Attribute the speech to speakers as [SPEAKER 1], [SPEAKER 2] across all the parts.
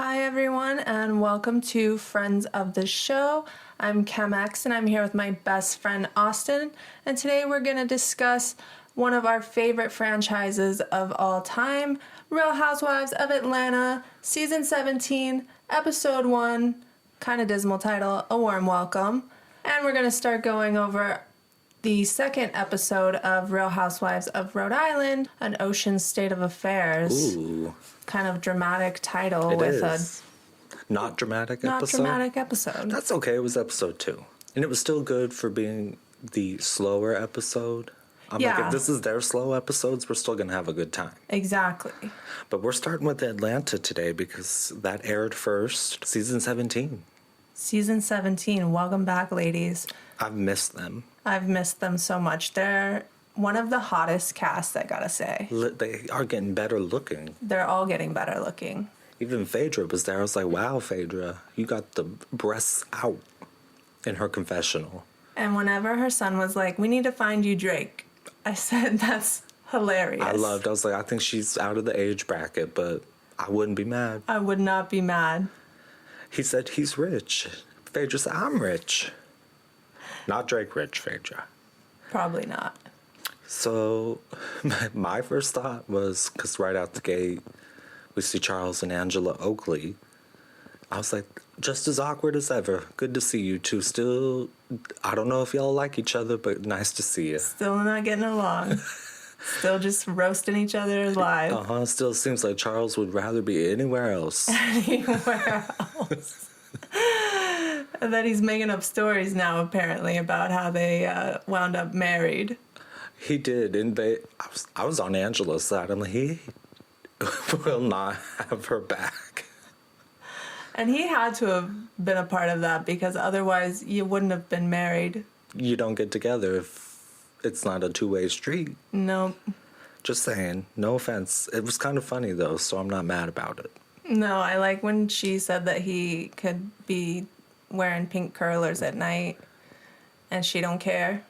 [SPEAKER 1] Hi everyone and welcome to Friends of the Show. I'm Kehm3x and I'm here with my best friend Austin, and today we're going to discuss one of our favorite franchises of all time, Real Housewives of Atlanta, Season 17, Episode 1, kind of dismal title, A Warm Welcome. And we're going to start going over the second episode of Real Housewives of Rhode Island, An Ocean State of Affairs.
[SPEAKER 2] Ooh.
[SPEAKER 1] Kind of dramatic title with a
[SPEAKER 2] not dramatic
[SPEAKER 1] episode.
[SPEAKER 2] That's okay. It was episode 2. And it was still good for being the slower episode. Like, if this is their slow episodes, we're still going to have a good time.
[SPEAKER 1] Exactly.
[SPEAKER 2] But we're starting with Atlanta today because that aired first, season 17.
[SPEAKER 1] Season 17. Welcome back, ladies.
[SPEAKER 2] I've missed them.
[SPEAKER 1] I've missed them so much. They're one of the hottest casts, I gotta say.
[SPEAKER 2] They are getting better looking.
[SPEAKER 1] They're all getting better looking.
[SPEAKER 2] Even Phaedra was there. I was like, wow, Phaedra, you got the breasts out in her confessional.
[SPEAKER 1] And whenever her son was like, we need to find you Drake, I said, that's hilarious.
[SPEAKER 2] I was like, I think she's out of the age bracket, but I wouldn't be mad.
[SPEAKER 1] I would not be mad.
[SPEAKER 2] He said he's rich. Phaedra said, I'm rich. Not Drake rich, Phaedra.
[SPEAKER 1] Probably not.
[SPEAKER 2] So my first thought was, because right out the gate, we see Charles and Angela Oakley. I was like, just as awkward as ever. Good to see you two. Still, I don't know if y'all like each other, but nice to see you.
[SPEAKER 1] Still not getting along. Still just roasting each other alive.
[SPEAKER 2] Still seems like Charles would rather be anywhere else.
[SPEAKER 1] Anywhere else. And then he's making up stories now, apparently, about how they wound up married.
[SPEAKER 2] He did, and I was on Angela's side. I'm like, he will not have her back.
[SPEAKER 1] And he had to have been a part of that, because otherwise you wouldn't have been married.
[SPEAKER 2] You don't get together if it's not a two-way street.
[SPEAKER 1] Nope.
[SPEAKER 2] Just saying. No offense. It was kind of funny, though, so I'm not mad about it.
[SPEAKER 1] No, I like when she said that he could be wearing pink curlers at night and she don't care.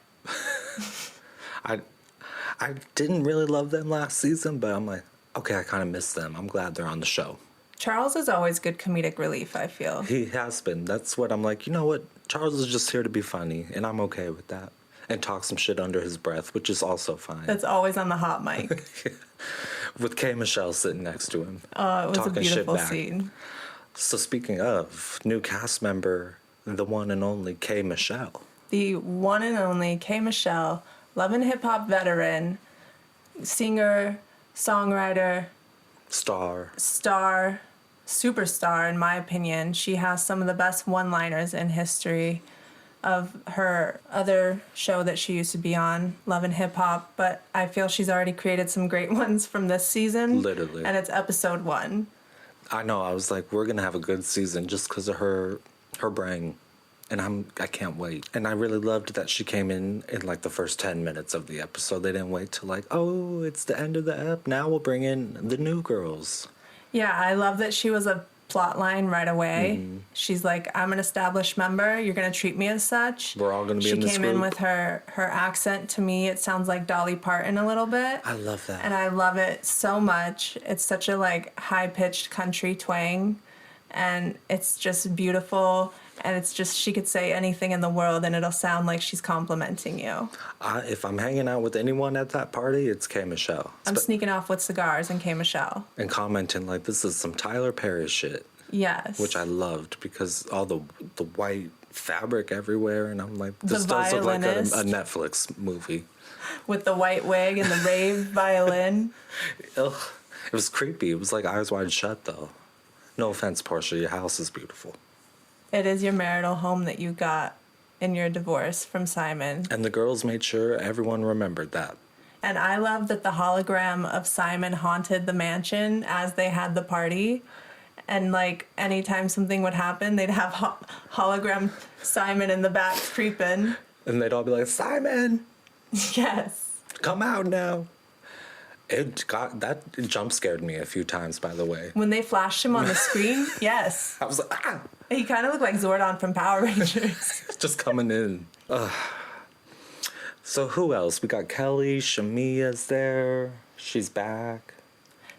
[SPEAKER 2] I didn't really love them last season, but I'm like, okay, I kind of miss them. I'm glad they're on the show.
[SPEAKER 1] Charles is always good comedic relief, I feel.
[SPEAKER 2] He has been. That's what I'm like, you know what? Charles is just here to be funny, and I'm okay with that. And talk some shit under his breath, which is also fine.
[SPEAKER 1] That's always on the hot mic.
[SPEAKER 2] With K. sitting next to him.
[SPEAKER 1] Oh, it was a beautiful scene.
[SPEAKER 2] So speaking of, new cast member, the one and only K.
[SPEAKER 1] The one and only K. Love and hip hop veteran, singer, songwriter,
[SPEAKER 2] star,
[SPEAKER 1] superstar in my opinion. She has some of the best one-liners in history of her other show that she used to be on, Love and Hip Hop, but I feel she's already created some great ones from this season.
[SPEAKER 2] Literally.
[SPEAKER 1] And it's episode 1.
[SPEAKER 2] I know, I was like, we're gonna have a good season just because of her brain. And I can't wait. And I really loved that she came in like the first 10 minutes of the episode. They didn't wait till like, oh, it's the end of the ep. Now we'll bring in the new girls.
[SPEAKER 1] Yeah, I love that she was a plot line right away. Mm-hmm. She's like, I'm an established member. You're going to treat me as such.
[SPEAKER 2] We're all going to be in this group.
[SPEAKER 1] She came in with her accent. To me, it sounds like Dolly Parton a little bit.
[SPEAKER 2] I love that.
[SPEAKER 1] And I love it so much. It's such a like high-pitched country twang. And it's just beautiful. And it's just, she could say anything in the world and it'll sound like she's complimenting you.
[SPEAKER 2] If I'm hanging out with anyone at that party, it's K.
[SPEAKER 1] I'm sneaking off with cigars and K.
[SPEAKER 2] And commenting like, this is some Tyler Perry shit.
[SPEAKER 1] Yes.
[SPEAKER 2] Which I loved because all the white fabric everywhere. And I'm like, this
[SPEAKER 1] does
[SPEAKER 2] look like a Netflix movie.
[SPEAKER 1] With the white wig and the rave violin.
[SPEAKER 2] Ugh. It was creepy. It was like Eyes Wide Shut, though. No offense, Porsha. Your house is beautiful.
[SPEAKER 1] It is your marital home that you got in your divorce from Simon.
[SPEAKER 2] And the girls made sure everyone remembered that.
[SPEAKER 1] And I love that the hologram of Simon haunted the mansion as they had the party. And, like, anytime something would happen, they'd have hologram Simon in the back creeping.
[SPEAKER 2] And they'd all be like, Simon!
[SPEAKER 1] Yes.
[SPEAKER 2] Come out now. It jump scared me a few times, by the way.
[SPEAKER 1] When they flashed him on the screen, yes.
[SPEAKER 2] I was like, ah!
[SPEAKER 1] He kind of looked like Zordon from Power Rangers.
[SPEAKER 2] Just coming in. Ugh. So who else? We got Kelli. Shamea's there. She's back.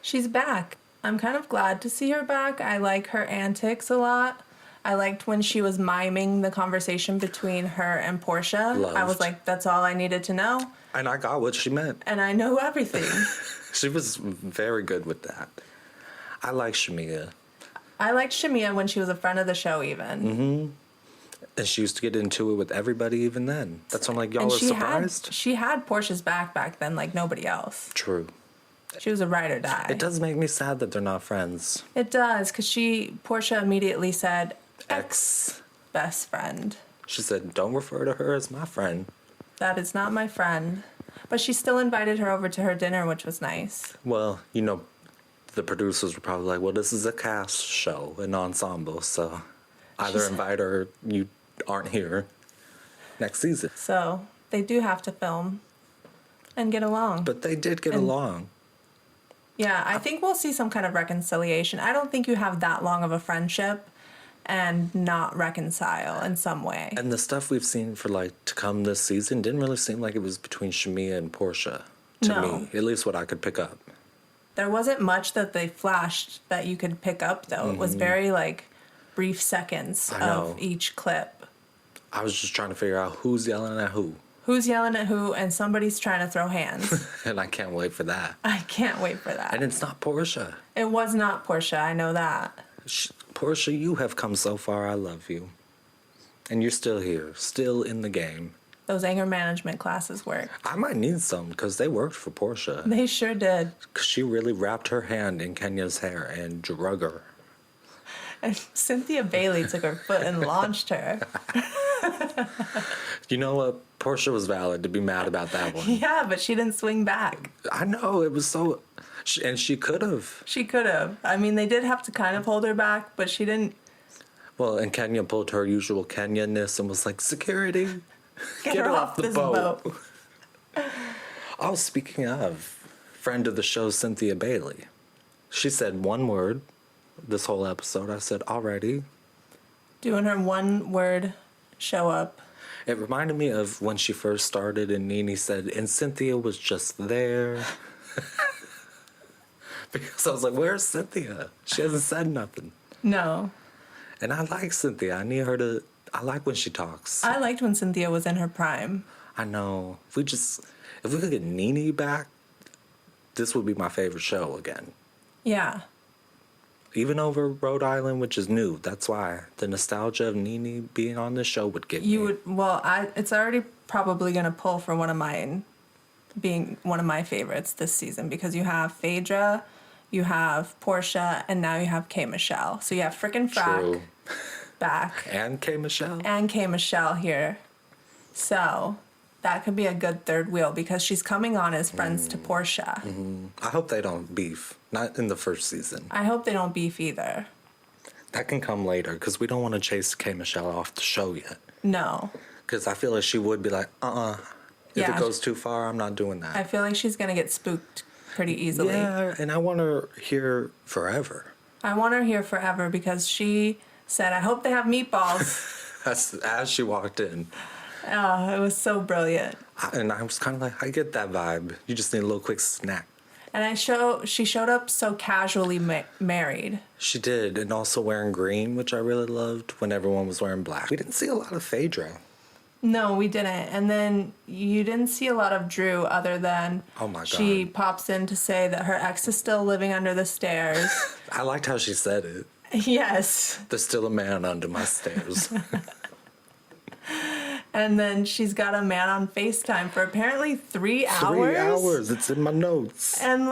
[SPEAKER 1] She's back. I'm kind of glad to see her back. I like her antics a lot. I liked when she was miming the conversation between her and Porsha.
[SPEAKER 2] Loved.
[SPEAKER 1] I was like, that's all I needed to know.
[SPEAKER 2] And I got what she meant.
[SPEAKER 1] And I know everything.
[SPEAKER 2] She was very good with that. I like Shamea.
[SPEAKER 1] I liked Shamea when she was a friend of the show even.
[SPEAKER 2] Mm-hmm. And she used to get into it with everybody even then. That's why I'm like, y'all were surprised?
[SPEAKER 1] She had Portia's back then like nobody else.
[SPEAKER 2] True.
[SPEAKER 1] She was a ride or die.
[SPEAKER 2] It does make me sad that they're not friends.
[SPEAKER 1] It does, because Porsha immediately said, ex best friend.
[SPEAKER 2] She said, don't refer to her as my friend.
[SPEAKER 1] That is not my friend. But she still invited her over to her dinner, which was nice.
[SPEAKER 2] Well, you know, the producers were probably like, well, this is a cast show, an ensemble, so either invite her or you aren't here next season.
[SPEAKER 1] So they do have to film and get along.
[SPEAKER 2] But they did get along.
[SPEAKER 1] Yeah, I think we'll see some kind of reconciliation. I don't think you have that long of a friendship and not reconcile in some way.
[SPEAKER 2] And the stuff we've seen for to come this season didn't really seem like it was between Shamea and Porsha to me, at least what I could pick up.
[SPEAKER 1] There wasn't much that they flashed that you could pick up though. It was very brief seconds of each clip.
[SPEAKER 2] I was just trying to figure out who's yelling at who.
[SPEAKER 1] Who's yelling at who, and somebody's trying to throw hands.
[SPEAKER 2] And I can't wait for that.
[SPEAKER 1] I can't wait for that.
[SPEAKER 2] And it's not Porsha.
[SPEAKER 1] It was not Porsha, I know that.
[SPEAKER 2] Porsha, you have come so far. I love you. And you're still here, still in the game.
[SPEAKER 1] Those anger management classes worked.
[SPEAKER 2] I might need some because they worked for Porsha.
[SPEAKER 1] They sure did.
[SPEAKER 2] Because she really wrapped her hand in Kenya's hair and drug her.
[SPEAKER 1] And Cynthia Bailey took her foot and launched her.
[SPEAKER 2] You know what? Porsha was valid to be mad about that one.
[SPEAKER 1] Yeah, but she didn't swing back.
[SPEAKER 2] I know. It was so... And she could have.
[SPEAKER 1] She could have. I mean, they did have to kind of hold her back, but she didn't.
[SPEAKER 2] Well, and Kenya pulled her usual Kenya-ness and was like, security,
[SPEAKER 1] get her off the boat.
[SPEAKER 2] Oh, speaking of, friend of the show, Cynthia Bailey. She said one word this whole episode. I said, already.
[SPEAKER 1] Doing her one word show up.
[SPEAKER 2] It reminded me of when she first started and Nene said, and Cynthia was just there. Because I was like, where's Cynthia? She hasn't said nothing.
[SPEAKER 1] No.
[SPEAKER 2] And I like Cynthia. I like when she talks.
[SPEAKER 1] I liked when Cynthia was in her prime.
[SPEAKER 2] I know. If we could get Nene back, this would be my favorite show again.
[SPEAKER 1] Yeah.
[SPEAKER 2] Even over Rhode Island, which is new. That's why. The nostalgia of Nene being on this show would get me.
[SPEAKER 1] It's already probably going to pull for being one of my favorites this season, because you have Phaedra, you have Porsha, and now you have Kehm3x. So you have frickin' Frack back.
[SPEAKER 2] And Kehm3x?
[SPEAKER 1] And Kehm3x here. So that could be a good third wheel, because she's coming on as friends to Porsha.
[SPEAKER 2] Mm-hmm. I hope they don't beef. Not in the first season.
[SPEAKER 1] I hope they don't beef either.
[SPEAKER 2] That can come later, because we don't want to chase Kehm3x off the show yet.
[SPEAKER 1] No.
[SPEAKER 2] Because I feel like she would be like, If it goes too far, I'm not doing that.
[SPEAKER 1] I feel like she's going to get spooked pretty easily.
[SPEAKER 2] Yeah, and I want her here forever.
[SPEAKER 1] I want her here forever because she said, I hope they have meatballs.
[SPEAKER 2] As she walked in.
[SPEAKER 1] Oh, it was so brilliant.
[SPEAKER 2] And I was kind of like, I get that vibe. You just need a little quick snack.
[SPEAKER 1] And she showed up so casually married.
[SPEAKER 2] She did, and also wearing green, which I really loved when everyone was wearing black. We didn't see a lot of Phaedra.
[SPEAKER 1] No, we didn't. And then you didn't see a lot of Drew other than she pops in to say that her ex is still living under the stairs.
[SPEAKER 2] I liked how she said it.
[SPEAKER 1] Yes.
[SPEAKER 2] There's still a man under my stairs.
[SPEAKER 1] And then she's got a man on FaceTime for apparently 3 hours.
[SPEAKER 2] 3 hours. It's in my notes.
[SPEAKER 1] And,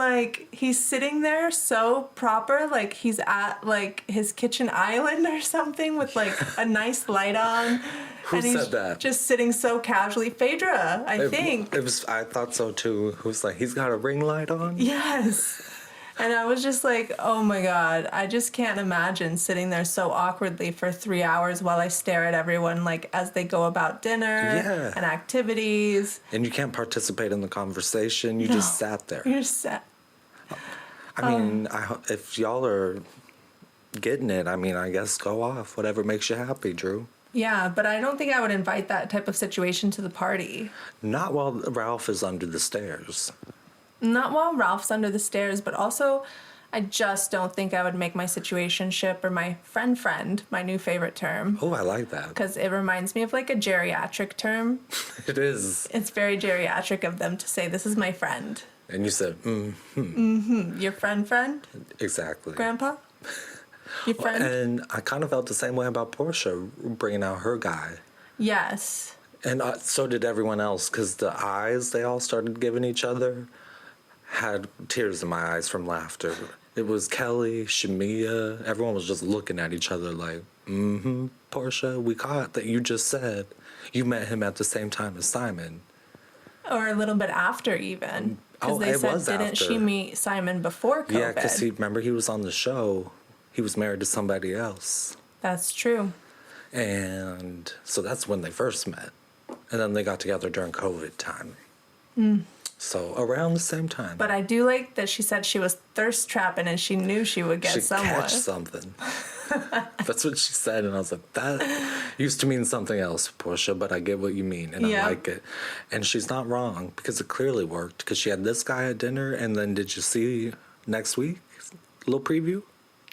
[SPEAKER 1] he's sitting there so proper, he's at, his kitchen island or something with, a nice light on.
[SPEAKER 2] Who said that?
[SPEAKER 1] Just sitting so casually. Phaedra, I think.
[SPEAKER 2] I thought so, too. Who's like, he's got a ring light on?
[SPEAKER 1] Yes. And I was just like, oh my God, I just can't imagine sitting there so awkwardly for 3 hours while I stare at everyone, as they go about dinner and activities.
[SPEAKER 2] And you can't participate in the conversation. You just sat there.
[SPEAKER 1] You're sat.
[SPEAKER 2] I mean, if y'all are getting it, I guess go off. Whatever makes you happy, Drew.
[SPEAKER 1] Yeah, but I don't think I would invite that type of situation to the party.
[SPEAKER 2] Not while Ralph is under the stairs.
[SPEAKER 1] Not while Ralph's under the stairs, but also I just don't think I would make my situationship or my friend my new favorite term.
[SPEAKER 2] Oh, I like that.
[SPEAKER 1] Because it reminds me of like a geriatric term.
[SPEAKER 2] It is.
[SPEAKER 1] It's very geriatric of them to say, this is my friend.
[SPEAKER 2] And you said,
[SPEAKER 1] Your friend?
[SPEAKER 2] Exactly.
[SPEAKER 1] Grandpa? Your friend?
[SPEAKER 2] And I kind of felt the same way about Porsha bringing out her guy.
[SPEAKER 1] Yes.
[SPEAKER 2] And so did everyone else, because the eyes they all started giving each other had tears in my eyes from laughter. It was Kelli, Shamea, everyone was just looking at each other like, Porsha, we caught that you just said you met him at the same time as Simon.
[SPEAKER 1] Or a little bit after even. Because
[SPEAKER 2] Oh,
[SPEAKER 1] they
[SPEAKER 2] it
[SPEAKER 1] said,
[SPEAKER 2] was
[SPEAKER 1] didn't
[SPEAKER 2] after.
[SPEAKER 1] she meet Simon before COVID?
[SPEAKER 2] Yeah, because remember he was on the show. He was married to somebody else.
[SPEAKER 1] That's true.
[SPEAKER 2] And so that's when they first met. And then they got together during COVID time. So around the same time.
[SPEAKER 1] But I do like that she said she was thirst trapping and she knew she would get
[SPEAKER 2] She'd
[SPEAKER 1] someone.
[SPEAKER 2] catch something. That's what she said. And I was like, that used to mean something else, Porsha, but I get what you mean. And
[SPEAKER 1] Yeah.
[SPEAKER 2] I like it. And she's not wrong because it clearly worked. Because she had this guy at dinner. And then did you see next week? A little preview?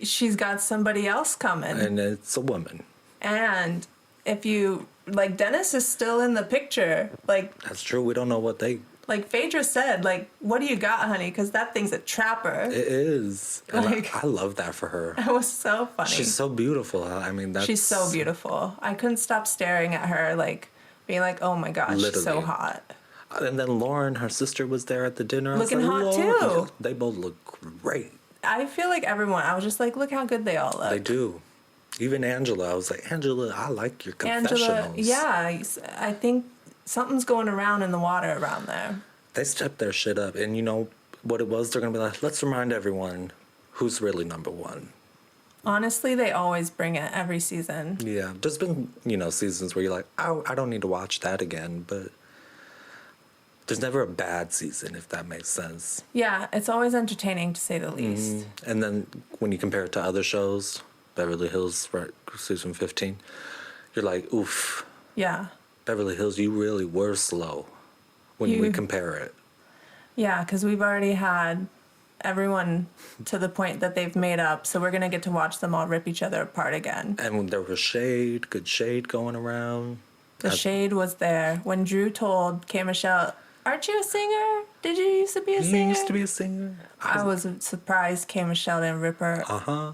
[SPEAKER 1] She's got somebody else coming.
[SPEAKER 2] And it's a woman.
[SPEAKER 1] And if you, like, Dennis is still in the picture.
[SPEAKER 2] That's true. We don't know what they...
[SPEAKER 1] Like Phaedra said, like, what do you got, honey? Because that thing's a trapper.
[SPEAKER 2] It is. And
[SPEAKER 1] Like-
[SPEAKER 2] I love that for her.
[SPEAKER 1] It was so funny.
[SPEAKER 2] She's so beautiful. I mean, that's...
[SPEAKER 1] She's so beautiful. I couldn't stop staring at her, like, being like, oh my gosh, she's so
[SPEAKER 2] Literally.
[SPEAKER 1] hot.
[SPEAKER 2] And then Lauren, her sister, was there at the dinner. I was
[SPEAKER 1] Looking
[SPEAKER 2] like,
[SPEAKER 1] hot,
[SPEAKER 2] Lauren.
[SPEAKER 1] too.
[SPEAKER 2] They both look great.
[SPEAKER 1] I feel like everyone, I was just like, look how good they all look.
[SPEAKER 2] They do. Even Angela. I was like, Angela, I like your confessionals.
[SPEAKER 1] Angela, yeah, I think something's going around in the water around there.
[SPEAKER 2] They stepped their shit up. And you know what it was? They're going to be like, let's remind everyone who's really number one.
[SPEAKER 1] Honestly, they always bring it every season.
[SPEAKER 2] Yeah. There's been, seasons where you're like, I don't need to watch that again. But there's never a bad season, if that makes sense.
[SPEAKER 1] Yeah, it's always entertaining to say the least.
[SPEAKER 2] And then when you compare it to other shows, Beverly Hills, right, season 15, you're like, oof.
[SPEAKER 1] Yeah.
[SPEAKER 2] Beverly Hills, you really were slow when we compare it.
[SPEAKER 1] Yeah, because we've already had everyone to the point that they've made up, so we're going to get to watch them all rip each other apart again.
[SPEAKER 2] And when there was good shade going around.
[SPEAKER 1] The shade was there. When Drew told Kehm3x, aren't you a singer? Did you used to be a singer?
[SPEAKER 2] You used to be a singer?
[SPEAKER 1] I was surprised Kehm3x didn't rip her.
[SPEAKER 2] Uh-huh.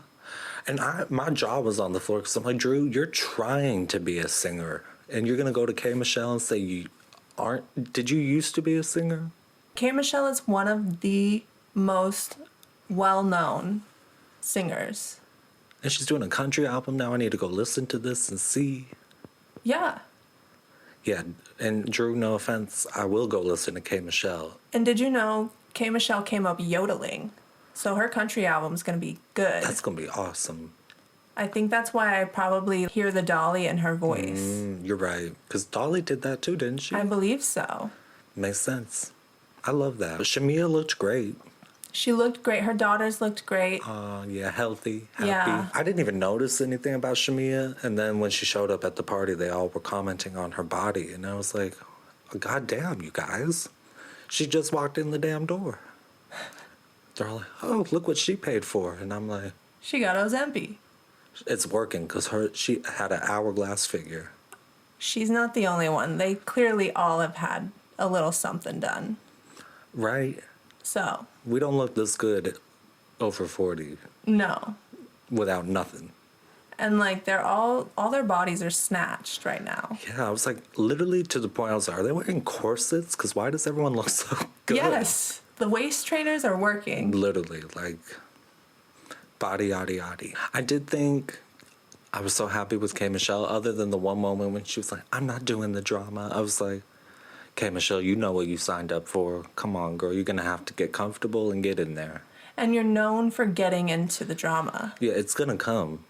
[SPEAKER 2] And my jaw was on the floor because I'm like, Drew, you're trying to be a singer. And you're going to go to Kehm3x and say you aren't. Did you used to be a singer?
[SPEAKER 1] Kehm3x is one of the most well-known singers.
[SPEAKER 2] And she's doing a country album now. I need to go listen to this and see.
[SPEAKER 1] Yeah.
[SPEAKER 2] Yeah, and Drew, no offense, I will go listen to Kehm3x.
[SPEAKER 1] And did you know Kehm3x came up yodeling? So her country album's going to be good.
[SPEAKER 2] That's going to be awesome.
[SPEAKER 1] I think that's why I probably hear the Dolly in her voice.
[SPEAKER 2] You're right. Because Dolly did that too, didn't she?
[SPEAKER 1] I believe so.
[SPEAKER 2] Makes sense. I love that. Shamea looked great.
[SPEAKER 1] She looked great. Her daughters looked great.
[SPEAKER 2] Yeah, healthy, happy.
[SPEAKER 1] Yeah.
[SPEAKER 2] I didn't even notice anything about Shamea. And then when she showed up at the party, they all were commenting on her body. And I was like, God damn, you guys. She just walked in the damn door. They're all like, oh, look what she paid for. And I'm like,
[SPEAKER 1] She got Ozempic.
[SPEAKER 2] it's working because she had an hourglass figure.
[SPEAKER 1] She's not the only one. They clearly all have had a little something done.
[SPEAKER 2] Right?
[SPEAKER 1] So,
[SPEAKER 2] We don't look this good over 40
[SPEAKER 1] no.
[SPEAKER 2] without nothing.
[SPEAKER 1] And like they're all their bodies are snatched right now.
[SPEAKER 2] Yeah, I was like, literally to the point I was like, are they wearing corsets? Because why does everyone look so good?
[SPEAKER 1] Yes. The waist trainers are working.
[SPEAKER 2] Literally, like, body, yaddy, yaddy. I did think I was so happy with Kehm3x, other than the one moment when she was like, I'm not doing the drama. I was like, Kehm3x, you know what you signed up for. Come on, girl. You're going to have to get comfortable and get in there.
[SPEAKER 1] And you're known for getting into the drama.
[SPEAKER 2] Yeah, it's going to come.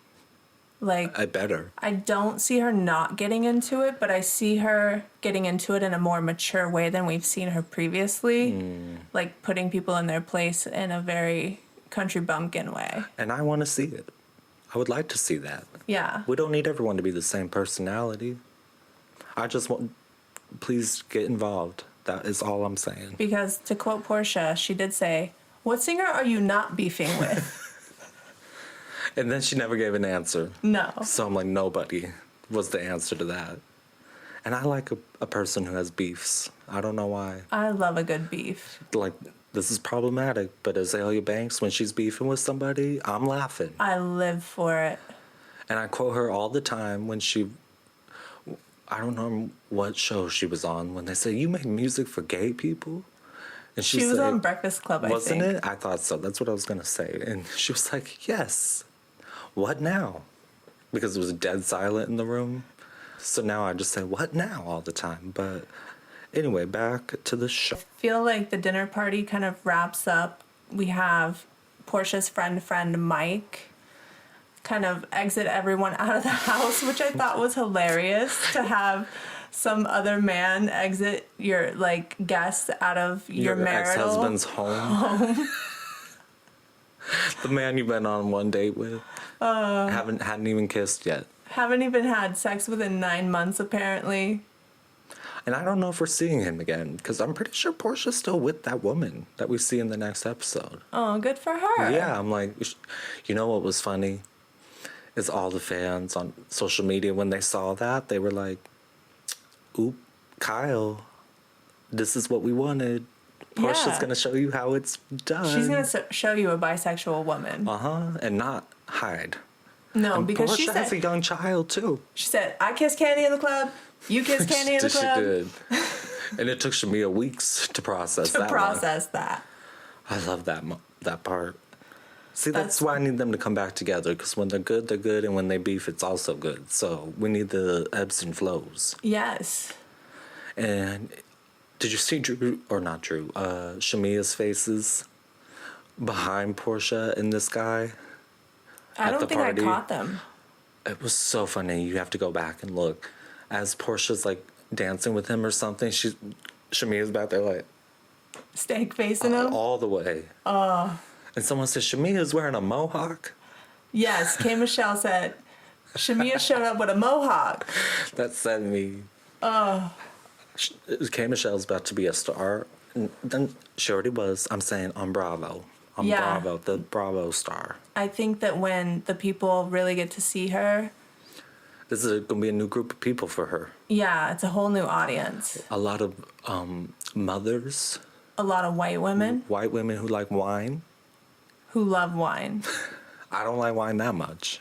[SPEAKER 1] Like,
[SPEAKER 2] I better.
[SPEAKER 1] I don't see her not getting into it, but I see her getting into it in a more mature way than we've seen her previously. Like, putting people in their place in a very country bumpkin way.
[SPEAKER 2] And I want to see it. I would like to see that.
[SPEAKER 1] Yeah.
[SPEAKER 2] We don't need everyone to be the same personality. I just want, please get involved. That is all I'm saying.
[SPEAKER 1] Because to quote Porsha, she did say, What singer are you not beefing with?
[SPEAKER 2] And then she never gave an answer.
[SPEAKER 1] No.
[SPEAKER 2] So I'm like, nobody was the answer to that. And I like a person who has beefs. I don't know why.
[SPEAKER 1] I love a good beef.
[SPEAKER 2] Like, this is problematic, but Azalea Banks, when she's beefing with somebody, I'm laughing.
[SPEAKER 1] I live for it.
[SPEAKER 2] And I quote her all the time when I don't know what show she was on, when they say, you make music for gay people? And
[SPEAKER 1] She was on Breakfast Club, I think.
[SPEAKER 2] Wasn't it? I thought so. That's what I was going to say. And she was like, yes. What now? Because it was dead silent in the room. So now I just say, what now all the time? But anyway, back to the show.
[SPEAKER 1] I feel like the dinner party kind of wraps up. We have Porsha's friend Mike kind of exit everyone out of the house, which I thought was hilarious, to have some other man exit your, like, guest out of your marital
[SPEAKER 2] ex-husband's home. The man you've been on one date with. Hadn't even kissed yet.
[SPEAKER 1] Haven't even had sex within 9 months, apparently.
[SPEAKER 2] And I don't know if we're seeing him again, because I'm pretty sure Porsha's still with that woman that we see in the next episode.
[SPEAKER 1] Oh, good for her.
[SPEAKER 2] Yeah, I'm like, you know what was funny? Is all the fans on social media, when they saw that, they were like, oop, Kyle, this is what we wanted. Porsha's going to show you how it's done.
[SPEAKER 1] She's going to show you a bisexual woman.
[SPEAKER 2] And not hide.
[SPEAKER 1] No,
[SPEAKER 2] and
[SPEAKER 1] because
[SPEAKER 2] Porsha
[SPEAKER 1] she
[SPEAKER 2] has
[SPEAKER 1] said,
[SPEAKER 2] a young child, too.
[SPEAKER 1] She said, I kiss Candy in the club, you kiss Candy in the club.
[SPEAKER 2] She did. And it took Shamea weeks to process that.
[SPEAKER 1] That.
[SPEAKER 2] I love that part. See, that's why I need them to come back together, because when they're good, and when they beef, it's also good. So we need the ebbs and flows.
[SPEAKER 1] Yes.
[SPEAKER 2] And did you see Shamea's faces behind Porsha and this guy?
[SPEAKER 1] I don't think I caught them.
[SPEAKER 2] It was so funny. You have to go back and look. As Portia's like dancing with him or something, Shamea's back there like
[SPEAKER 1] steak facing him
[SPEAKER 2] all the way. And someone said Shamea's wearing a mohawk.
[SPEAKER 1] Yes, Michelle said Shamea showed up with a mohawk.
[SPEAKER 2] That sent me. Michelle's about to be a star. And then she already was. I'm saying on Bravo. Bravo, the Bravo star.
[SPEAKER 1] I think that when the people really get to see her,
[SPEAKER 2] this is going to be a new group of people for her.
[SPEAKER 1] Yeah, it's a whole new audience.
[SPEAKER 2] A lot of mothers.
[SPEAKER 1] A lot of white women.
[SPEAKER 2] White women who like wine.
[SPEAKER 1] Who love wine.
[SPEAKER 2] I don't like wine that much.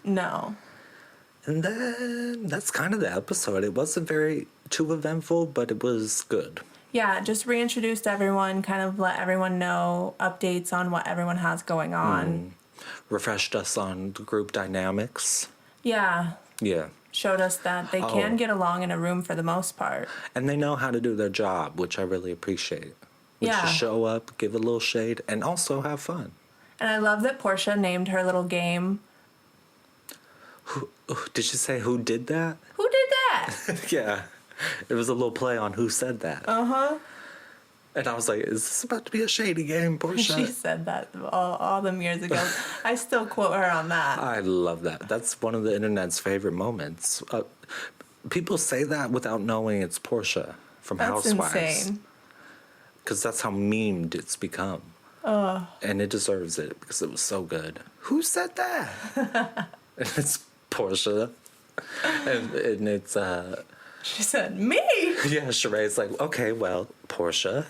[SPEAKER 1] No.
[SPEAKER 2] And then that's kind of the episode. It wasn't too eventful, but it was good.
[SPEAKER 1] Yeah, just reintroduced everyone, kind of let everyone know updates on what everyone has going on.
[SPEAKER 2] Refreshed us on the group dynamics.
[SPEAKER 1] Yeah.
[SPEAKER 2] Yeah.
[SPEAKER 1] Showed us that they can get along in a room for the most part.
[SPEAKER 2] And they know how to do their job, which I really appreciate. Just show up, give a little shade, and also have fun.
[SPEAKER 1] And I love that Porsha named her little game.
[SPEAKER 2] Did she say who did that?
[SPEAKER 1] Who did that?
[SPEAKER 2] Yeah. It was a little play on who said that.
[SPEAKER 1] Uh-huh.
[SPEAKER 2] And I was like, is this about to be a shady game, Porsha?
[SPEAKER 1] She said that all them years ago. I still quote her on that.
[SPEAKER 2] I love that. That's one of the internet's favorite moments. People say that without knowing it's Porsha from Housewives. That's insane. Because that's how memed it's become. And it deserves it because it was so good. Who said that? And it's Porsha. And it's...
[SPEAKER 1] She said, me?
[SPEAKER 2] Yeah, Sheree's like, okay, well, Porsha.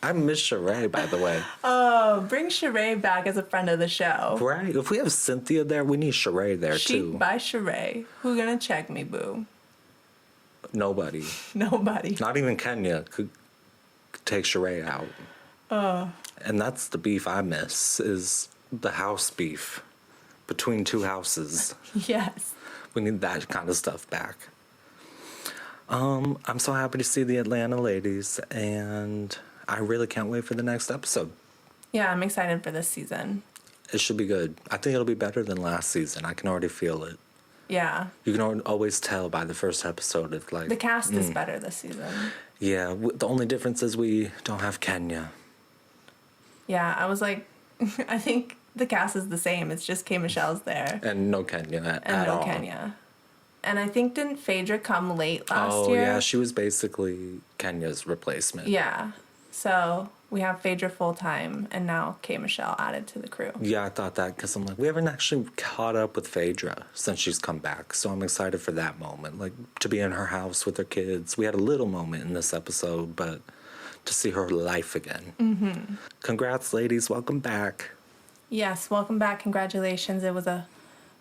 [SPEAKER 2] I miss Sheree, by the way.
[SPEAKER 1] Oh, bring Sheree back as a friend of the show.
[SPEAKER 2] Right. If we have Cynthia there, we need Sheree there, too.
[SPEAKER 1] By Sheree. Who gonna check me, boo?
[SPEAKER 2] Nobody. Not even Kenya could take Sheree out. And that's the beef I miss, is the house beef between two houses.
[SPEAKER 1] Yes.
[SPEAKER 2] We need that kind of stuff back. I'm so happy to see the Atlanta ladies, and I really can't wait for the next episode.
[SPEAKER 1] Yeah, I'm excited for this season.
[SPEAKER 2] It should be good. I think it'll be better than last season. I can already feel it.
[SPEAKER 1] Yeah.
[SPEAKER 2] You can always tell by the first episode. If like
[SPEAKER 1] the cast is better this season.
[SPEAKER 2] Yeah, the only difference is we don't have Kenya.
[SPEAKER 1] Yeah, I was like, I think the cast is the same. It's just Michelle's there.
[SPEAKER 2] And no Kenya at all.
[SPEAKER 1] Kenya. And I think didn't Phaedra come late last year?
[SPEAKER 2] Oh, yeah. She was basically Kenya's replacement.
[SPEAKER 1] Yeah. So we have Phaedra full-time and now K-Michelle added to the crew.
[SPEAKER 2] Yeah, I thought that because I'm like, we haven't actually caught up with Phaedra since she's come back. So I'm excited for that moment. Like, to be in her house with her kids. We had a little moment in this episode, but to see her life again. Mm-hmm. Congrats, ladies. Welcome back.
[SPEAKER 1] Yes, welcome back. Congratulations. It was a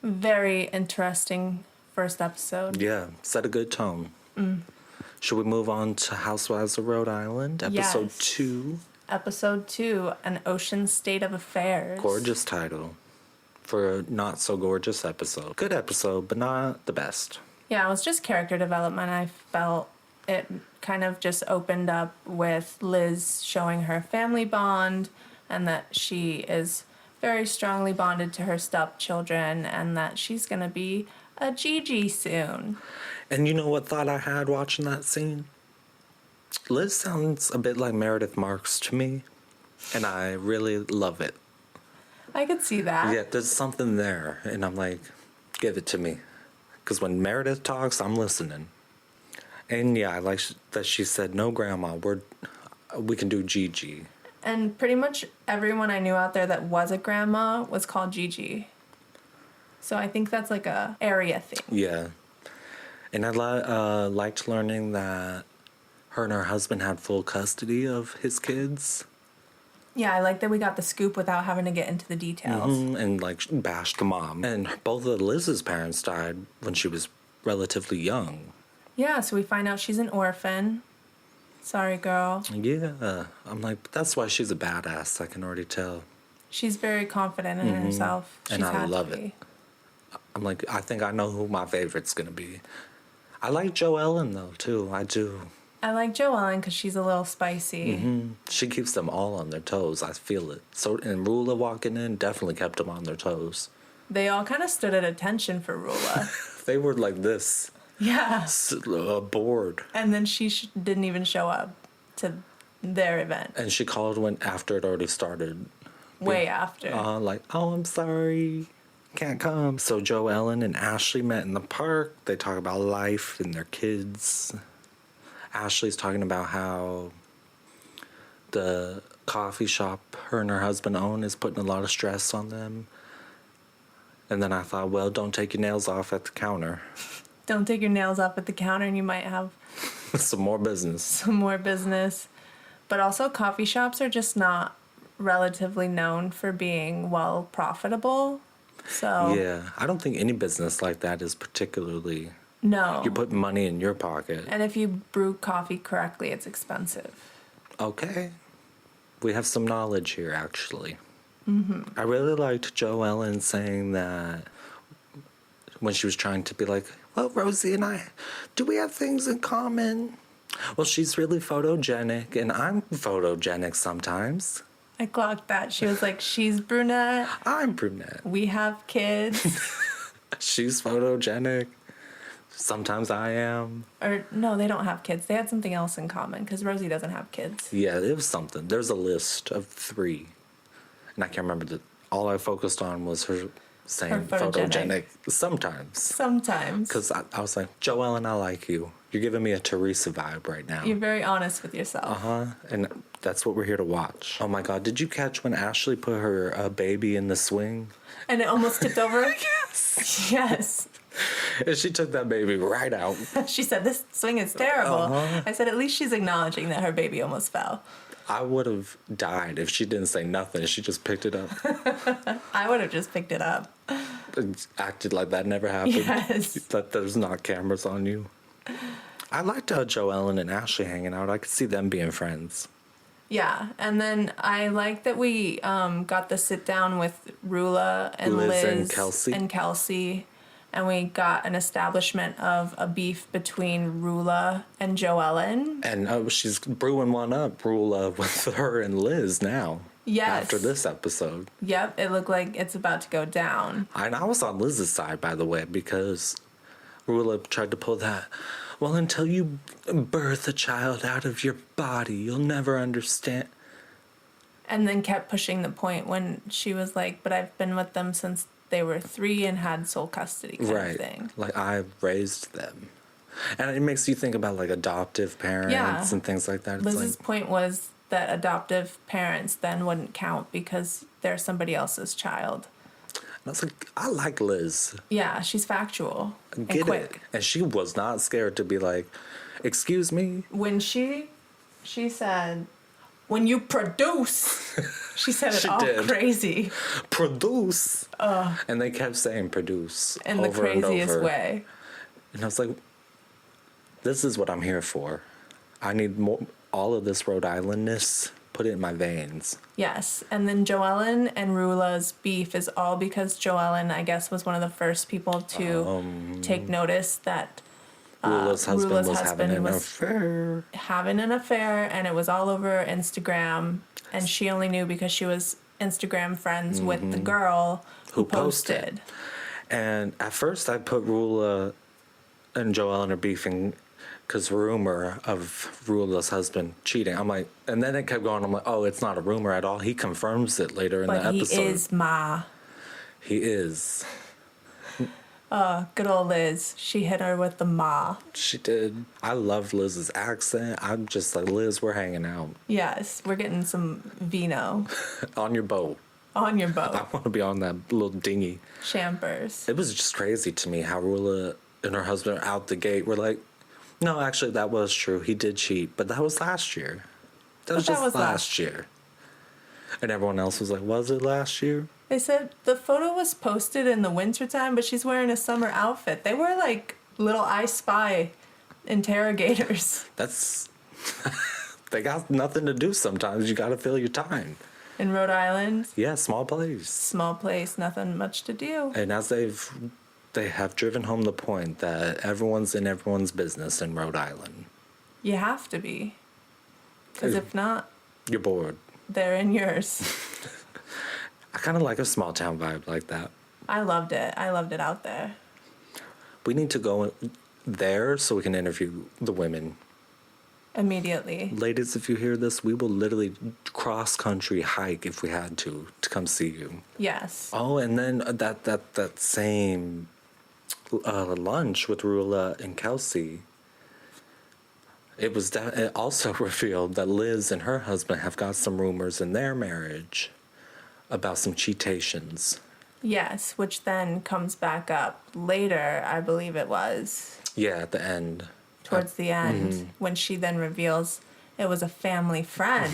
[SPEAKER 1] very interesting first episode.
[SPEAKER 2] Yeah, set a good tone. Should we move on to Housewives of Rhode Island, episode 2?
[SPEAKER 1] Episode 2, An Ocean State of Affairs.
[SPEAKER 2] Gorgeous title for a not so gorgeous episode. Good episode, but not the best.
[SPEAKER 1] Yeah, it was just character development. I felt it kind of just opened up with Liz showing her family bond and that she is very strongly bonded to her stepchildren and that she's going to be a Gigi soon.
[SPEAKER 2] And you know what thought I had watching that scene? Liz sounds a bit like Meredith Marks to me, and I really love it.
[SPEAKER 1] I could see that.
[SPEAKER 2] Yeah, there's something there, and I'm like, give it to me. Because when Meredith talks, I'm listening. And yeah, I like that she said, no, Grandma, we can do Gigi.
[SPEAKER 1] And pretty much everyone I knew out there that was a grandma was called Gigi. So I think that's like a area thing.
[SPEAKER 2] Yeah. And I liked learning that her and her husband had full custody of his kids.
[SPEAKER 1] Yeah, I like that we got the scoop without having to get into the details.
[SPEAKER 2] And like bashed the mom. And both of Liz's parents died when she was relatively young.
[SPEAKER 1] Yeah, so we find out she's an orphan. Sorry, girl.
[SPEAKER 2] Yeah. I'm like, that's why she's a badass. I can already tell.
[SPEAKER 1] She's very confident in herself.
[SPEAKER 2] And I love it. I'm like, I think I know who my favorite's going to be. I like Jo Ellen, though, too. I do.
[SPEAKER 1] I like Jo Ellen because she's a little spicy.
[SPEAKER 2] She keeps them all on their toes. I feel it. So, and Rulla walking in definitely kept them on their toes.
[SPEAKER 1] They all kind of stood at attention for Rulla.
[SPEAKER 2] They were like this.
[SPEAKER 1] Yeah.
[SPEAKER 2] Bored.
[SPEAKER 1] And then she didn't even show up to their event.
[SPEAKER 2] And she called when after it already started.
[SPEAKER 1] Way after.
[SPEAKER 2] Like, oh, I'm sorry. Can't come. So Jo Ellen and Ashley met in the park. They talk about life and their kids. Ashley's talking about how the coffee shop her and her husband own is putting a lot of stress on them. And then I thought, well, don't take your nails off at the counter.
[SPEAKER 1] Don't take your nails off at the counter and you might have
[SPEAKER 2] some more business.
[SPEAKER 1] Some more business. But also coffee shops are just not relatively known for being well profitable. So
[SPEAKER 2] yeah, I don't think any business like that is particularly.
[SPEAKER 1] No.
[SPEAKER 2] You're putting money in your pocket.
[SPEAKER 1] And if you brew coffee correctly, it's expensive.
[SPEAKER 2] Okay. We have some knowledge here, actually. I really liked Jo Ellen saying that when she was trying to be like, well, Rosie and I, do we have things in common? Well, she's really photogenic, and I'm photogenic sometimes.
[SPEAKER 1] I clocked that. She was like, she's brunette.
[SPEAKER 2] I'm brunette.
[SPEAKER 1] We have kids.
[SPEAKER 2] She's photogenic. Sometimes I am.
[SPEAKER 1] Or, no, they don't have kids. They had something else in common, because Rosie doesn't have kids.
[SPEAKER 2] Yeah, it was something. There's a list of 3. And I can't remember. All I focused on was her saying
[SPEAKER 1] Her photogenic.
[SPEAKER 2] Sometimes.
[SPEAKER 1] Sometimes.
[SPEAKER 2] Because I was like, Jo Ellen, I like you. You're giving me a Teresa vibe right now.
[SPEAKER 1] You're very honest with yourself.
[SPEAKER 2] And that's what we're here to watch. Oh my God, did you catch when Ashley put her baby in the swing?
[SPEAKER 1] And it almost tipped over?
[SPEAKER 2] Yes.
[SPEAKER 1] Yes.
[SPEAKER 2] And she took that baby right out.
[SPEAKER 1] She said, this swing is terrible. I said, at least she's acknowledging that her baby almost fell.
[SPEAKER 2] I would have died if she didn't say nothing. She just picked it up.
[SPEAKER 1] I would have just picked it up.
[SPEAKER 2] And acted like that never happened.
[SPEAKER 1] Yes.
[SPEAKER 2] That there's not cameras on you. I liked Jo Ellen and Ashley hanging out. I could see them being friends.
[SPEAKER 1] Yeah, and then I like that we got the sit down with Rulla and Liz
[SPEAKER 2] and
[SPEAKER 1] Kelsey. And we got an establishment of a beef between Rulla and Jo Ellen.
[SPEAKER 2] And she's brewing one up, Rulla, with her and Liz now.
[SPEAKER 1] Yes.
[SPEAKER 2] After this episode.
[SPEAKER 1] Yep, it looked like it's about to go down.
[SPEAKER 2] And I was on Liz's side, by the way, because Rulla tried to pull that, well, until you birth a child out of your body, you'll never understand.
[SPEAKER 1] And then kept pushing the point when she was like, but I've been with them since they were 3 and had sole custody kind of thing.
[SPEAKER 2] Like, I raised them. And it makes you think about, like, adoptive parents and things like that. It's
[SPEAKER 1] Liz's point was that adoptive parents then wouldn't count because they're somebody else's child.
[SPEAKER 2] And I was like, I like Liz.
[SPEAKER 1] Yeah, she's factual and
[SPEAKER 2] Get
[SPEAKER 1] quick.
[SPEAKER 2] it. And she was not scared to be like, excuse me?
[SPEAKER 1] When she said, when you produce, she said it
[SPEAKER 2] She
[SPEAKER 1] all
[SPEAKER 2] did.
[SPEAKER 1] crazy.
[SPEAKER 2] Produce. And they kept saying produce
[SPEAKER 1] In the
[SPEAKER 2] over and
[SPEAKER 1] craziest
[SPEAKER 2] over.
[SPEAKER 1] way.
[SPEAKER 2] And I was like, this is what I'm here for. I need more, all of this Rhode Islandness, put it in my veins.
[SPEAKER 1] Yes, and then Joellen and Rulla's beef is all because Joellen, I guess, was one of the first people to take notice that
[SPEAKER 2] Rulla's husband
[SPEAKER 1] Rulla's
[SPEAKER 2] was having
[SPEAKER 1] husband
[SPEAKER 2] an
[SPEAKER 1] was
[SPEAKER 2] affair.
[SPEAKER 1] having an affair, and it was all over Instagram, and she only knew because she was Instagram friends with the girl who posted.
[SPEAKER 2] And at first I put Rulla and Joellen are beefing because rumor of Rulla's husband cheating. I'm like, and then it kept going. I'm like, oh, it's not a rumor at all. He confirms it later in the
[SPEAKER 1] But he
[SPEAKER 2] episode.
[SPEAKER 1] is Ma.
[SPEAKER 2] He is.
[SPEAKER 1] Good old Liz. She hit her with the Ma.
[SPEAKER 2] She did. I love Liz's accent. I'm just like, Liz, we're hanging out
[SPEAKER 1] Yes, we're getting some vino
[SPEAKER 2] on your boat.
[SPEAKER 1] on your
[SPEAKER 2] I
[SPEAKER 1] boat.
[SPEAKER 2] want to be on that little dinghy.
[SPEAKER 1] Champers.
[SPEAKER 2] It was just crazy to me how Rulla and her husband out the gate were like, no, actually, that was true. He did cheat, but that was last year. That was just last year. And everyone else was like, was it last year?
[SPEAKER 1] They said the photo was posted in the wintertime, but she's wearing a summer outfit. They were like little I Spy interrogators
[SPEAKER 2] That's... they got nothing to do sometimes. You got to fill your time.
[SPEAKER 1] in Rhode Island.
[SPEAKER 2] Yeah, small place.
[SPEAKER 1] Small place, nothing much to do.
[SPEAKER 2] And as they have driven home the point that everyone's in everyone's business in Rhode Island.
[SPEAKER 1] You have to be. Because if not,
[SPEAKER 2] You're bored.
[SPEAKER 1] they're in yours.
[SPEAKER 2] I kind of like a small town vibe like that.
[SPEAKER 1] I loved it. I loved it out there.
[SPEAKER 2] We need to go there so we can interview the women.
[SPEAKER 1] Immediately.
[SPEAKER 2] Ladies, if you hear this, we will literally cross-country hike if we had to come see you.
[SPEAKER 1] Yes.
[SPEAKER 2] Oh, and then that same lunch with Rulla and Kelsey, it also revealed that Liz and her husband have got some rumors in their marriage about some cheatations.
[SPEAKER 1] Yes, which then comes back up later, I believe it was.
[SPEAKER 2] Yeah, at the end.
[SPEAKER 1] Towards the end, when she then reveals it was a family friend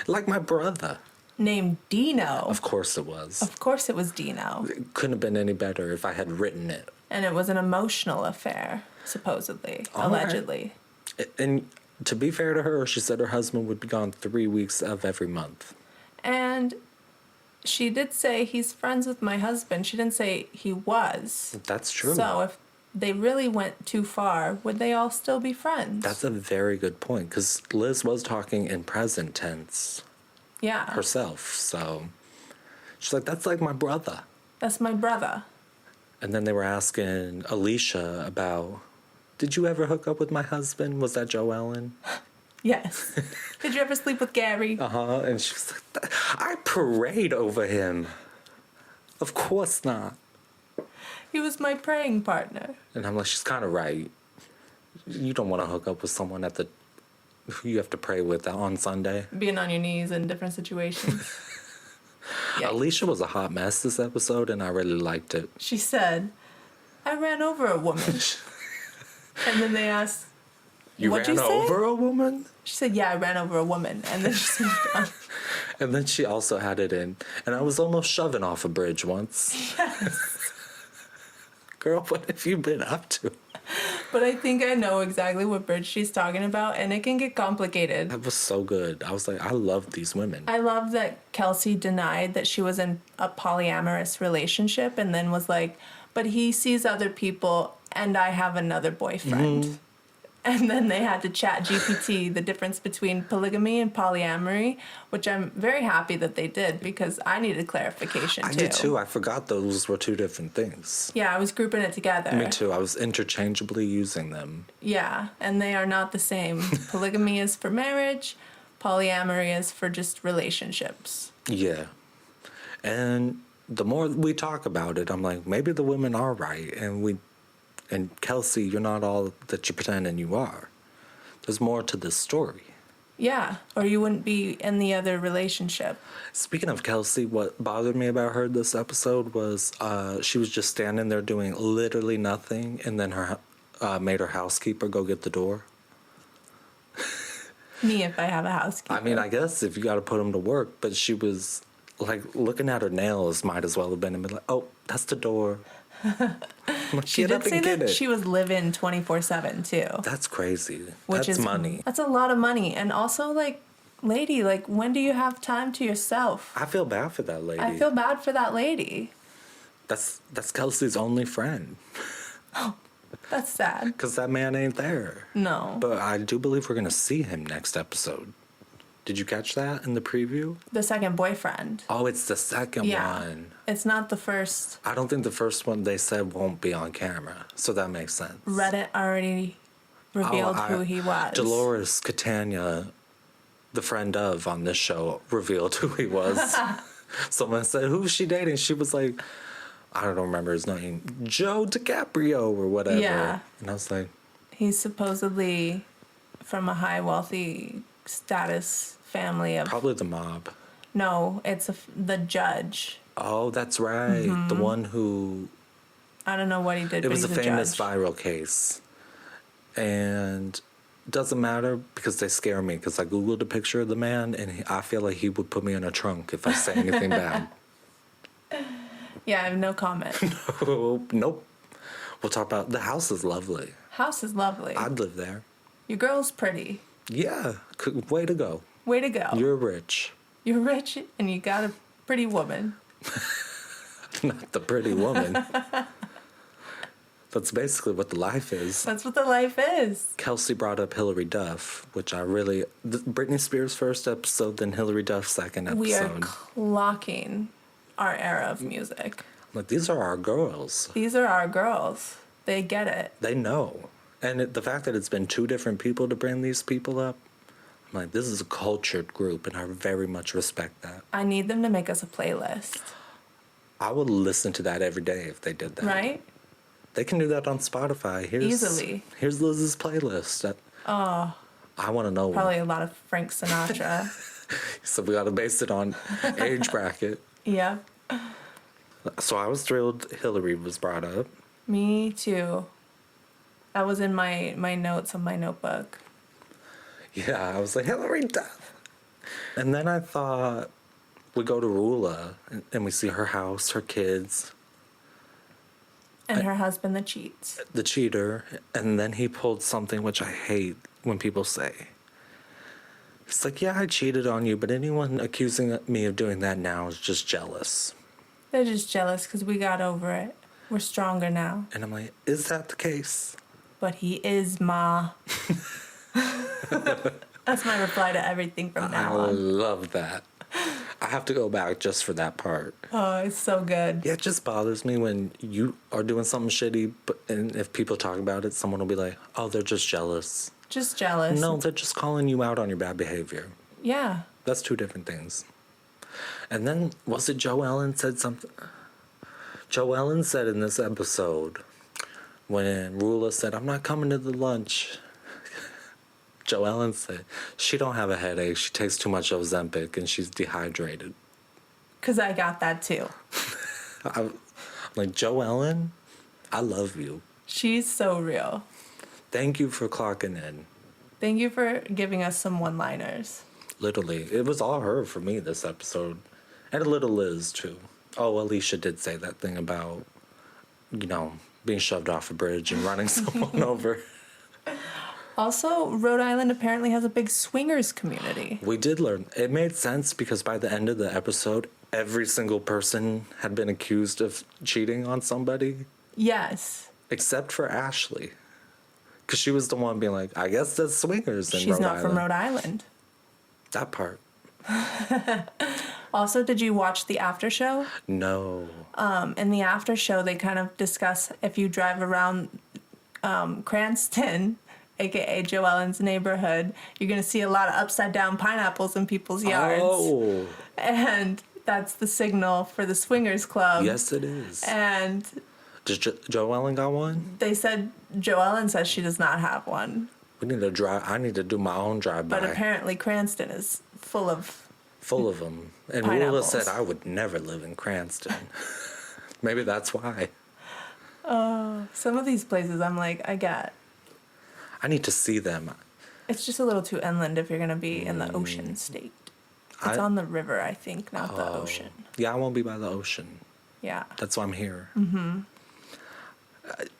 [SPEAKER 2] Like my brother.
[SPEAKER 1] named Dino.
[SPEAKER 2] Of course it was.
[SPEAKER 1] Of course it was Dino.
[SPEAKER 2] It couldn't have been any better if I had written it.
[SPEAKER 1] And it was an emotional affair, supposedly,
[SPEAKER 2] All right.
[SPEAKER 1] allegedly.
[SPEAKER 2] And to be fair to her, she said her husband would be gone 3 weeks of every month.
[SPEAKER 1] And she did say he's friends with my husband. She didn't say he was.
[SPEAKER 2] That's true.
[SPEAKER 1] So if they really went too far, would they all still be friends?
[SPEAKER 2] That's a very good point, because Liz was talking in present tense
[SPEAKER 1] yeah.
[SPEAKER 2] herself. So she's like, that's like my brother.
[SPEAKER 1] That's my brother.
[SPEAKER 2] And then they were asking Alicia about, did you ever hook up with my husband? Was that Joellen?
[SPEAKER 1] Yes. Did you ever sleep with Gary?
[SPEAKER 2] Uh-huh. And she was like, I parade over him. Of course not.
[SPEAKER 1] He was my praying partner.
[SPEAKER 2] And I'm like, she's kind of right. You don't want to hook up with someone who you have to pray with on Sunday.
[SPEAKER 1] Being on your knees in different situations. Yeah.
[SPEAKER 2] Alicia was a hot mess this episode, and I really liked it.
[SPEAKER 1] She said, I ran over a woman. And then they asked,
[SPEAKER 2] You
[SPEAKER 1] What'd
[SPEAKER 2] ran
[SPEAKER 1] you say?
[SPEAKER 2] over a woman?
[SPEAKER 1] She said, yeah, I ran over a woman. And then she moved on.
[SPEAKER 2] And then she also had it in, and I was almost shoving off a bridge once.
[SPEAKER 1] Yes.
[SPEAKER 2] Girl, what have you been up to?
[SPEAKER 1] But I think I know exactly what bridge she's talking about, and it can get complicated.
[SPEAKER 2] That was so good. I was like, I love these women.
[SPEAKER 1] I love that Kelsey denied that she was in a polyamorous relationship and then was like, but he sees other people and I have another boyfriend.
[SPEAKER 2] Mm-hmm.
[SPEAKER 1] And then they had to chat GPT the difference between polygamy and polyamory, which I'm very happy that they did because I needed clarification too.
[SPEAKER 2] I did too. I forgot those were two different things.
[SPEAKER 1] Yeah, I was grouping it together.
[SPEAKER 2] Me too. I was interchangeably using them.
[SPEAKER 1] Yeah, and they are not the same. Polygamy is for marriage, polyamory is for just relationships.
[SPEAKER 2] Yeah. And the more we talk about it, I'm like, maybe the women are right. And Kelsey, you're not all that you're pretending you are. There's more to this story.
[SPEAKER 1] Yeah, or you wouldn't be in the other relationship.
[SPEAKER 2] Speaking of Kelsey, what bothered me about her this episode was she was just standing there doing literally nothing, and then her made her housekeeper go get the door.
[SPEAKER 1] Me, if I have a housekeeper.
[SPEAKER 2] I mean, I guess if you got to put them to work, but she was like looking at her nails, might as well have been and be like, "Oh, that's the door." Like,
[SPEAKER 1] she did say that she was living 24/7 too.
[SPEAKER 2] That's crazy.
[SPEAKER 1] Which
[SPEAKER 2] that's
[SPEAKER 1] is
[SPEAKER 2] money.
[SPEAKER 1] That's a lot of money, and also like, lady, like when do you have time to yourself?
[SPEAKER 2] I feel bad for that lady.
[SPEAKER 1] I feel bad for that lady.
[SPEAKER 2] That's Kelsey's only friend.
[SPEAKER 1] That's sad.
[SPEAKER 2] Because that man ain't there.
[SPEAKER 1] No.
[SPEAKER 2] But I do believe we're going to see him next episode. Did you catch that in the preview?
[SPEAKER 1] The second boyfriend.
[SPEAKER 2] Oh, it's the second one.
[SPEAKER 1] It's not the first.
[SPEAKER 2] I don't think the first one they said won't be on camera. So that makes sense.
[SPEAKER 1] Reddit already revealed who he was.
[SPEAKER 2] Dolores Catania, the friend of on this show, revealed who he was. Someone said, who's she dating? She was like, I don't remember his name, Joe DiCaprio or whatever.
[SPEAKER 1] Yeah.
[SPEAKER 2] And I was like,
[SPEAKER 1] he's supposedly from a high wealthy status family of...
[SPEAKER 2] Probably the mob.
[SPEAKER 1] No, it's the judge.
[SPEAKER 2] Oh, that's right. Mm-hmm. The one who...
[SPEAKER 1] I don't know what he did,
[SPEAKER 2] It was a famous
[SPEAKER 1] judge.
[SPEAKER 2] viral case. And doesn't matter because they scare me because I Googled a picture of the man and I feel like he would put me in a trunk if I say anything bad.
[SPEAKER 1] Yeah, I have no comment.
[SPEAKER 2] Nope. We'll talk about... The house is lovely.
[SPEAKER 1] House is lovely.
[SPEAKER 2] I'd live there.
[SPEAKER 1] Your girl's pretty.
[SPEAKER 2] Yeah. Way to go.
[SPEAKER 1] Way to go.
[SPEAKER 2] You're rich.
[SPEAKER 1] You're rich and you got a pretty woman.
[SPEAKER 2] Not the pretty woman. That's basically what the life is.
[SPEAKER 1] That's what the life is.
[SPEAKER 2] Kelsey brought up Hillary Duff, which I really... Britney Spears' first episode, then Hillary Duff's second episode.
[SPEAKER 1] We are clocking our era of music.
[SPEAKER 2] Like, these are our girls.
[SPEAKER 1] These are our girls. They get it.
[SPEAKER 2] They know. And the fact that it's been two different people to bring these people up, I'm like, this is a cultured group, and I very much respect that.
[SPEAKER 1] I need them to make us a playlist.
[SPEAKER 2] I would listen to that every day if they did that.
[SPEAKER 1] Right?
[SPEAKER 2] They can do that on Spotify.
[SPEAKER 1] Easily.
[SPEAKER 2] Here's Liz's playlist. I want to know.
[SPEAKER 1] Probably a lot of Frank Sinatra.
[SPEAKER 2] So we got to base it on age bracket.
[SPEAKER 1] Yeah.
[SPEAKER 2] So I was thrilled Hillary was brought up.
[SPEAKER 1] Me too. That was in my notes on my notebook.
[SPEAKER 2] Yeah, I was like, Hillary Duff. And then I thought we go to Rulla and we see her house, her kids.
[SPEAKER 1] And her husband that cheats.
[SPEAKER 2] The cheater. And then he pulled something which I hate when people say. It's like, yeah, I cheated on you, but anyone accusing me of doing that now is just jealous.
[SPEAKER 1] They're just jealous because we got over it. We're stronger now.
[SPEAKER 2] And I'm like, is that the case?
[SPEAKER 1] But he is, Ma. That's my reply to everything from now on.
[SPEAKER 2] I love that. I have to go back just for that part.
[SPEAKER 1] Oh, it's so good.
[SPEAKER 2] Yeah, it just bothers me when you are doing something shitty, and if people talk about it, someone will be like, oh, they're just jealous.
[SPEAKER 1] Just jealous.
[SPEAKER 2] No, they're just calling you out on your bad behavior.
[SPEAKER 1] Yeah.
[SPEAKER 2] That's two different things. And then, was it Joe Ellen said something? Joe Ellen said in this episode, when Rulla said, I'm not coming to the lunch, Joe Ellen said, she don't have a headache, she takes too much Ozempic, and she's dehydrated.
[SPEAKER 1] Because I got that too.
[SPEAKER 2] I'm like, Joe Ellen, I love you.
[SPEAKER 1] She's so real.
[SPEAKER 2] Thank you for clocking in.
[SPEAKER 1] Thank you for giving us some one-liners.
[SPEAKER 2] Literally. It was all her for me this episode. And a little Liz, too. Oh, Alicia did say that thing about, being shoved off a bridge and running someone over.
[SPEAKER 1] Also, Rhode Island apparently has a big swingers community.
[SPEAKER 2] We did learn. It made sense because by the end of the episode, every single person had been accused of cheating on somebody.
[SPEAKER 1] Yes.
[SPEAKER 2] Except for Ashley. Because she was the one being like, I guess that's swingers in Rhode Island.
[SPEAKER 1] She's not from Rhode Island.
[SPEAKER 2] That part.
[SPEAKER 1] Also, did you watch the after show?
[SPEAKER 2] No.
[SPEAKER 1] In the after show, they kind of discuss if you drive around Cranston, a.k.a. Joellen's neighborhood, you're going to see a lot of upside-down pineapples in people's yards.
[SPEAKER 2] Oh.
[SPEAKER 1] And that's the signal for the swingers club.
[SPEAKER 2] Yes, it is.
[SPEAKER 1] And...
[SPEAKER 2] Does Joellen got one?
[SPEAKER 1] They said Joellen says she does not have one.
[SPEAKER 2] We need to drive. I need to do my own drive-by.
[SPEAKER 1] But apparently Cranston is full of
[SPEAKER 2] them. And Rulla said I would never live in Cranston. Maybe that's why.
[SPEAKER 1] some of these places I'm like, I get.
[SPEAKER 2] I need to see them.
[SPEAKER 1] It's just a little too inland if you're going to be in the ocean state. It's on the river, I think, not the ocean.
[SPEAKER 2] Yeah, I won't be by the ocean.
[SPEAKER 1] Yeah.
[SPEAKER 2] That's why I'm here. Mm-hmm.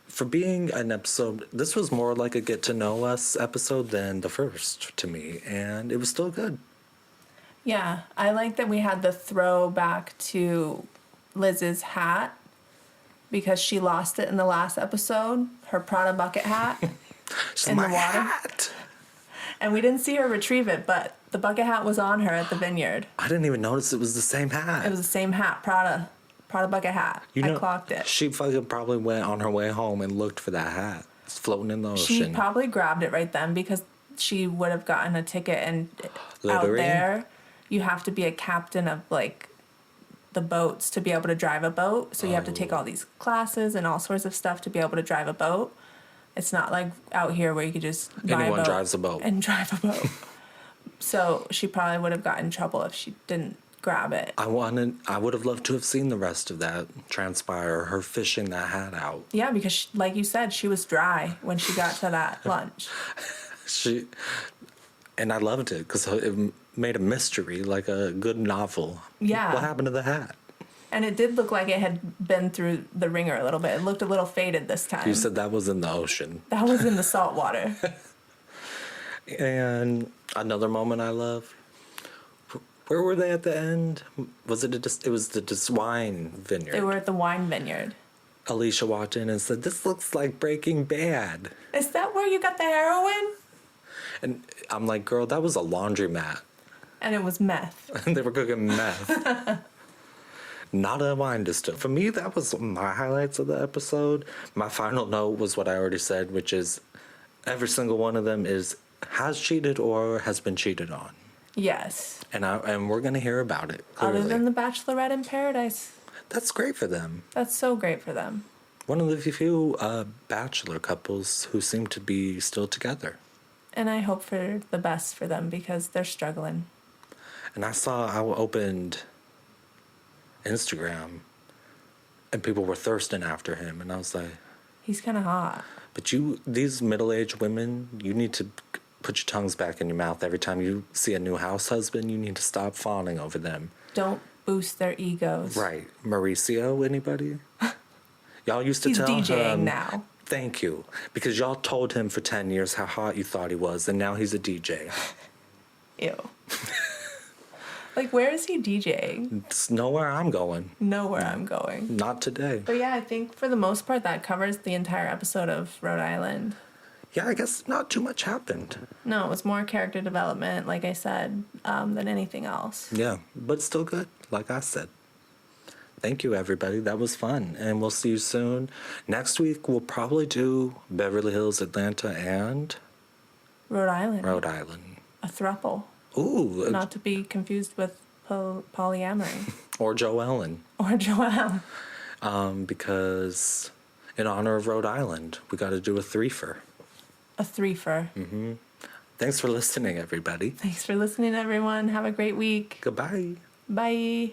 [SPEAKER 2] For being an episode, this was more like a get to know us episode than the first to me, and it was still good.
[SPEAKER 1] Yeah, I like that we had the throwback to Liz's hat because she lost it in the last episode, her Prada bucket hat
[SPEAKER 2] She's
[SPEAKER 1] in the
[SPEAKER 2] my
[SPEAKER 1] water.
[SPEAKER 2] hat.
[SPEAKER 1] And we didn't see her retrieve it, but the bucket hat was on her at the vineyard.
[SPEAKER 2] I didn't even notice it was the same hat.
[SPEAKER 1] It was the same hat, Prada bucket hat. I clocked it.
[SPEAKER 2] She fucking probably went on her way home and looked for that hat. It's floating in the ocean.
[SPEAKER 1] She probably grabbed it right then because she would have gotten a ticket, and out there you have to be a captain of like the boats to be able to drive a boat. So you have to take all these classes and all sorts of stuff to be able to drive a boat. It's not like out here where you could just buy
[SPEAKER 2] Anyone
[SPEAKER 1] a boat
[SPEAKER 2] drives a boat.
[SPEAKER 1] and drive a boat. So she probably would have gotten in trouble if she didn't grab it.
[SPEAKER 2] I would have loved to have seen the rest of that transpire, her fishing that hat out.
[SPEAKER 1] Yeah, because she, like you said, she was dry when she got to that lunch.
[SPEAKER 2] And I loved it because it made a mystery, like a good novel.
[SPEAKER 1] Yeah.
[SPEAKER 2] What happened to the hat?
[SPEAKER 1] And it did look like it had been through the ringer a little bit. It looked a little faded this time.
[SPEAKER 2] You said that was in the ocean.
[SPEAKER 1] That was in the salt water.
[SPEAKER 2] And another moment I love. Where were they at the end? Was it it was the wine vineyard.
[SPEAKER 1] They were at the wine vineyard.
[SPEAKER 2] Alicia walked in and said, "This looks like Breaking Bad."
[SPEAKER 1] Is that where you got the heroin?
[SPEAKER 2] And I'm like, girl, that was a laundromat.
[SPEAKER 1] And it was meth.
[SPEAKER 2] And they were cooking meth. Not a wine distillery. For me, that was my highlights of the episode. My final note was what I already said, which is every single one of them has cheated or has been cheated on.
[SPEAKER 1] Yes.
[SPEAKER 2] And we're going to hear about it, clearly.
[SPEAKER 1] Other than the Bachelorette in Paradise.
[SPEAKER 2] That's great for them.
[SPEAKER 1] That's so great for them.
[SPEAKER 2] One of the few bachelor couples who seem to be still together.
[SPEAKER 1] And I hope for the best for them because they're struggling.
[SPEAKER 2] And I opened Instagram and people were thirsting after him. And I was like...
[SPEAKER 1] He's kind of hot.
[SPEAKER 2] But these middle-aged women, you need to put your tongues back in your mouth every time you see a new house husband. You need to stop fawning over them.
[SPEAKER 1] Don't boost their egos.
[SPEAKER 2] Right. Mauricio, anybody? Y'all used to tell him...
[SPEAKER 1] He's DJing now.
[SPEAKER 2] Thank you. Because y'all told him for 10 years how hot you thought he was, and now he's a DJ.
[SPEAKER 1] Ew. Like, where is he DJing?
[SPEAKER 2] It's nowhere I'm going.
[SPEAKER 1] Nowhere I'm going.
[SPEAKER 2] Not today.
[SPEAKER 1] But yeah, I think for the most part that covers the entire episode of Rhode Island.
[SPEAKER 2] Yeah, I guess not too much happened.
[SPEAKER 1] No, it was more character development, like I said, than anything else.
[SPEAKER 2] Yeah, but still good, like I said. Thank you, everybody. That was fun. And we'll see you soon. Next week, we'll probably do Beverly Hills, Atlanta, and...
[SPEAKER 1] Rhode Island.
[SPEAKER 2] Rhode Island.
[SPEAKER 1] A throuple.
[SPEAKER 2] Ooh.
[SPEAKER 1] Not to be confused with polyamory.
[SPEAKER 2] Or Joellen.
[SPEAKER 1] Or Joelle.
[SPEAKER 2] Because in honor of Rhode Island, we got to do a threefer.
[SPEAKER 1] A threefer.
[SPEAKER 2] Mm-hmm. Thanks for listening, everybody.
[SPEAKER 1] Thanks for listening, everyone. Have a great week.
[SPEAKER 2] Goodbye.
[SPEAKER 1] Bye.